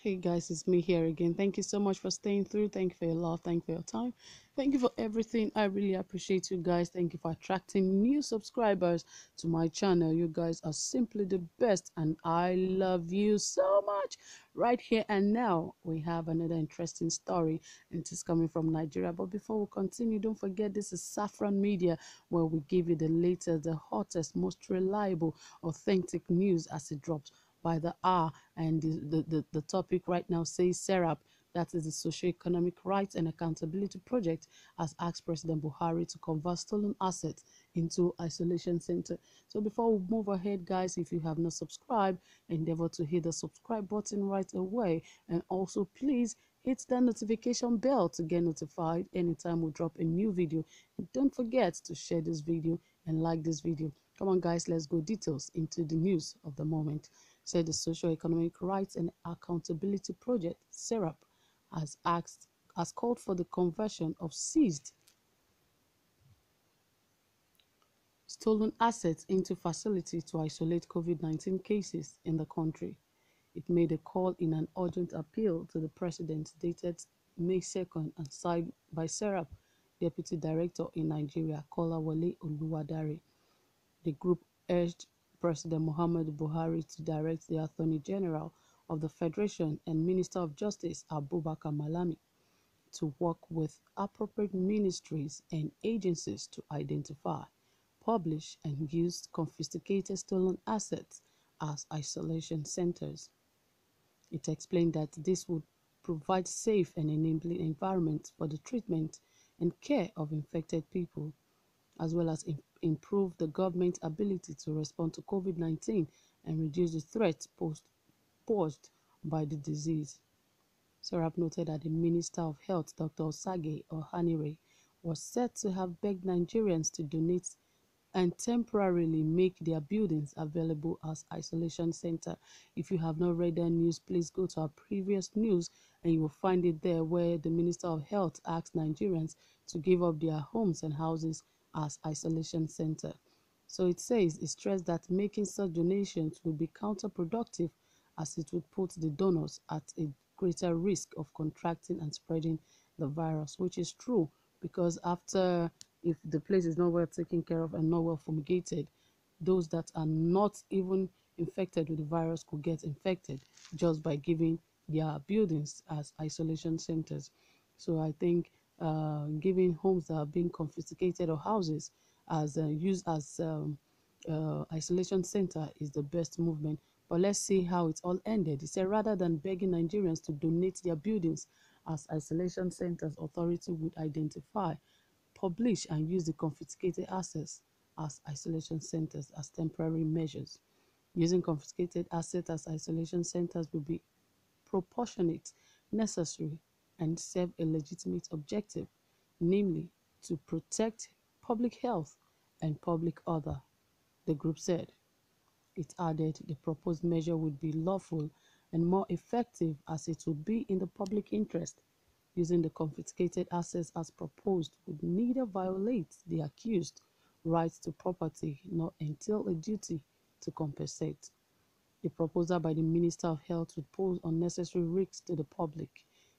Hey guys, it's me here again. Thank you so much for staying through. Thank you for your love. Thank you for your time. Thank you for everything. I really appreciate you guys. Thank you for attracting new subscribers to my channel. You guys are simply the best, and I love you so much. Right here and now, we have another interesting story, and it is coming from Nigeria. But before we continue, don't forget this is Saffron Media, where we give you the latest, the hottest, most reliable, authentic news as it drops by the hour. And the topic right now says SERAP, that is the Socio-Economic Rights and Accountability Project, has asked President Buhari to convert stolen assets into isolation center. So before we move ahead, guys, if you have not subscribed, endeavor to hit the subscribe button right away, and also please hit that notification bell to get notified anytime we drop a new video. And don't forget to share this video and like this video. Come on, guys, let's go details into the news of the moment. Said the Socio-Economic Rights and Accountability Project, SERAP, has called for the conversion of seized stolen assets into facilities to isolate COVID-19 cases in the country. It made a call in an urgent appeal to the President dated May 2nd and signed by SERAP Deputy Director in Nigeria, Kolawole Oluwadare. The group urged President Muhammadu Buhari to direct the Attorney General of the Federation and Minister of Justice Abubakar Malami to work with appropriate ministries and agencies to identify, publish, and use confiscated stolen assets as isolation centers. It explained that this would provide safe and enabling environment for the treatment and care of infected people, as well as improve the government's ability to respond to COVID-19 and reduce the threat posed by the disease. SERAP noted that the Minister of Health, Dr. Osage Ohanire, was said to have begged Nigerians to donate and temporarily make their buildings available as isolation center. If you have not read that news, please go to our previous news and you will find it there, where the Minister of Health asked Nigerians to give up their homes and houses as isolation center. So it stressed that making such donations would be counterproductive, as it would put the donors at a greater risk of contracting and spreading the virus, which is true, because if the place is not well taken care of and not well fumigated, those that are not even infected with the virus could get infected just by giving their buildings as isolation centers. So I think giving homes that are being confiscated or houses as used as isolation center is the best movement. But let's see how it all ended. He said rather than begging Nigerians to donate their buildings as isolation centers, authority would identify, publish, and use the confiscated assets as isolation centers as temporary measures. Using confiscated assets as isolation centers will be proportionate, necessary, and serve a legitimate objective, namely to protect public health and public order, the group said. It added the proposed measure would be lawful and more effective, as it would be in the public interest. Using the confiscated assets as proposed would neither violate the accused rights to property nor entail a duty to compensate. The proposal by the Minister of Health would pose unnecessary risks to the public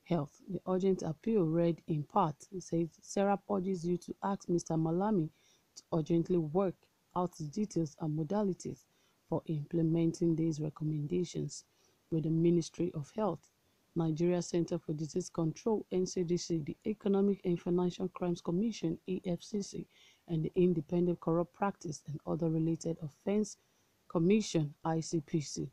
health. The urgent appeal read in part, it says, SERAP urges you to ask Mr. Malami to urgently work out the details and modalities for implementing these recommendations with the Ministry of Health, Nigeria Center for Disease Control, NCDC, the Economic and Financial Crimes Commission, EFCC, and the Independent Corrupt Practice and Other Related Offense Commission, ICPC.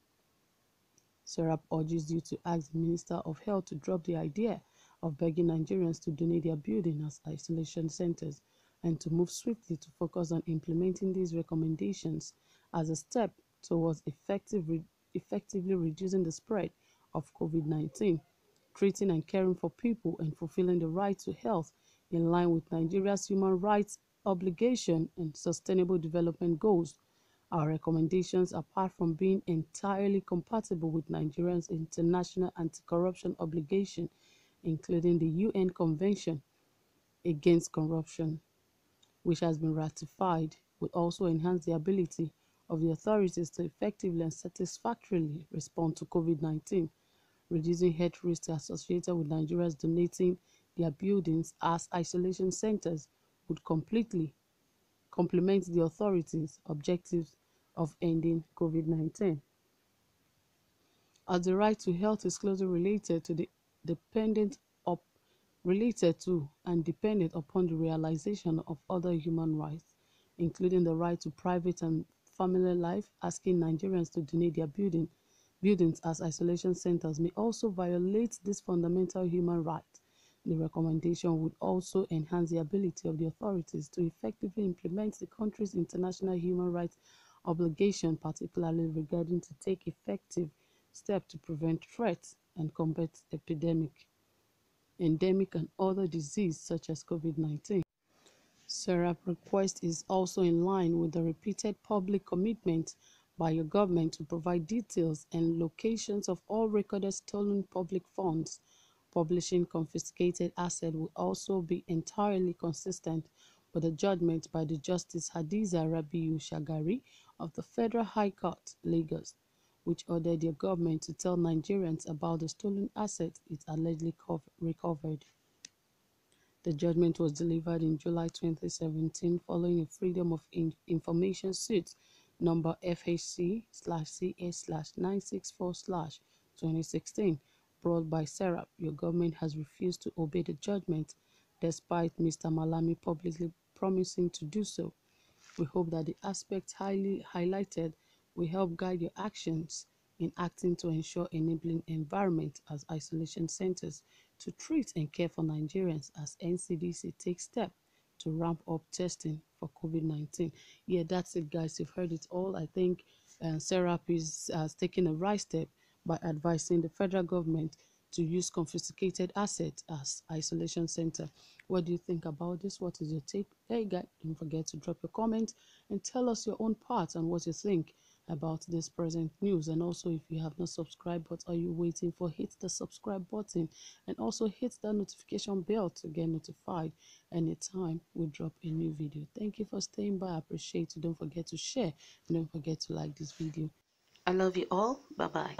SERAP urges you to ask the Minister of Health to drop the idea of begging Nigerians to donate their building as isolation centers, and to move swiftly to focus on implementing these recommendations as a step towards effectively reducing the spread of COVID-19, treating and caring for people, and fulfilling the right to health in line with Nigeria's human rights obligation and sustainable development goals. Our recommendations, apart from being entirely compatible with Nigeria's international anti-corruption obligation, including the UN Convention Against Corruption, which has been ratified, will also enhance the ability of the authorities to effectively and satisfactorily respond to COVID-19. reducing health risks associated with Nigerians donating their buildings as isolation centers would completely complement the authorities' objectives of ending COVID-19. As the right to health is closely dependent up, related to and dependent upon the realization of other human rights, including the right to private and family life, asking Nigerians to donate their buildings as isolation centers may also violate this fundamental human right. The recommendation would also enhance the ability of the authorities to effectively implement the country's international human rights obligation, particularly regarding to take effective steps to prevent threats and combat endemic and other diseases such as COVID-19. SERAP request is also in line with the repeated public commitment by your government to provide details and locations of all recorded stolen public funds. Publishing confiscated assets will also be entirely consistent with the judgment by the Justice Hadiza Rabiu Shagari of the Federal High Court, Lagos, which ordered your government to tell Nigerians about the stolen assets it allegedly recovered. The judgment was delivered in July 2017 following a Freedom of Information suit number FHC/CS/964/2016 brought by SERAP. Your government has refused to obey the judgment despite Mr. Malami publicly promising to do so. We hope that the aspects highlighted will help guide your actions in acting to ensure enabling environment as isolation centers to treat and care for Nigerians as NCDC takes steps to ramp up testing for COVID-19. Yeah, that's it, guys. You've heard it all. I think SERAP is taking a right step by advising the federal government to use confiscated assets as isolation center. What do you think about this? What is your take? Hey guys, don't forget to drop your comment and tell us your own part and what you think about this present news. And also, if you have not subscribed, what are you waiting for? Hit the subscribe button and also hit that notification bell to get notified anytime we drop a new video. Thank you for staying by. I appreciate you. Don't forget to share and don't forget to like this video. I love you all. Bye bye.